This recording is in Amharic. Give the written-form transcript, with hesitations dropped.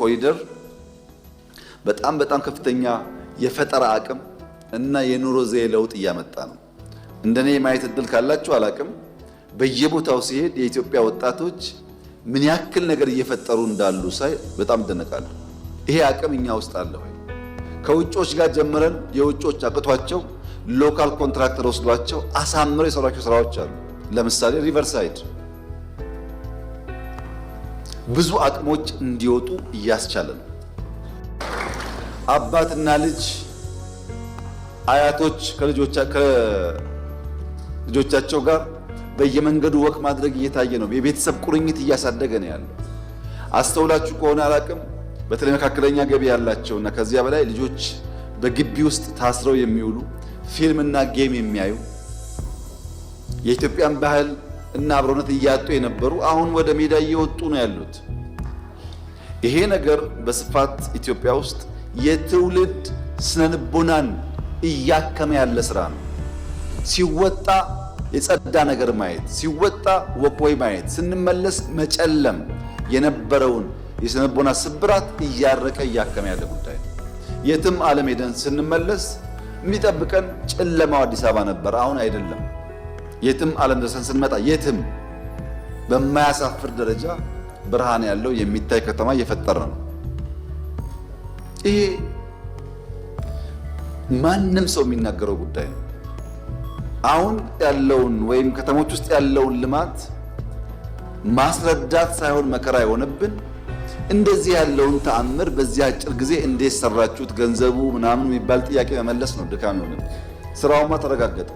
ኮሪደር በጣም ከፍተኛ የፈጠራ አቅም እና የኑሮ ዘዬ ለውጥ እያመጣ ነው። እንደኔ የማየት እድል ካላችሁ አላቅም። በየቦታው ሲሄድ የኢትዮጵያ ወጣቶች ምን ያክል ነገር እየፈጠሩ እንዳሉ ሳይ በጣም እደነቃለሁ። ይሄ አቅም እኛ ውስጥ አለ ወይ? ከውጮች ጋር ጀምረን የውጮች አቅቷቸው ሎካል ኮንትራክተር ወስዷቸው አሳምረው የሰሯቸው ስራዎች አሉ። ለምሳሌ ሪቨርሳይድ ብዙ አቅሞች እንዲወጡ እያስቻለ ነው። አባትና ልጅ አያቶች ከልጆቻቸው ጋር በየመንገዱ ወክ ማድረግ እየታየ ነው። የቤተሰብ ቁርኝት እያሳደገ ነው ያለው። አስተውላችሁ ከሆነ አላቅም፣ በተለይ መካከለኛ ገቢ ያላቸውና ከዚያ በላይ ልጆች በግቢ ውስጥ ታስረው የሚውሉ ፊልምና ጌም የሚያዩ የኢትዮጵያን ባህል እና አብሮነት እያጡ የነበሩ አሁን ወደ ሜዳ እየወጡ ነው ያሉት። ይሄ ነገር በስፋት ኢትዮጵያ ውስጥ የትውልድ ስነልቦናን እያከመ ያለ ስራ ነው። ሲወጣ የጸዳ ነገር ማየት፣ ሲወጣ ወክወይ ማየት፣ ስንመለስ መጨለም የነበረውን የስነልቦና ስብራት እያረቀ እያከመ ያለ ጉዳይ ነው። የትም ዓለም ሄደን ስንመለስ የሚጠብቀን ጨለማው አዲስ አበባ ነበር፣ አሁን አይደለም። የትም ዓለም ደርሰን ስንመጣ የትም በማያሳፍር ደረጃ ብርሃን ያለው የሚታይ ከተማ እየፈጠረ ነው። ይሄ ማንም ሰው የሚናገረው ጉዳይ ነው። አሁን ያለውን ወይም ከተሞች ውስጥ ያለውን ልማት ማስረዳት ሳይሆን መከራ የሆነብን እንደዚህ ያለውን ተአምር በዚህ አጭር ጊዜ እንዴት ሰራችሁት፣ ገንዘቡ ምናምን የሚባል ጥያቄ መመለስ ነው ድካም የሆነብን። ስራውማ ተረጋገጠ።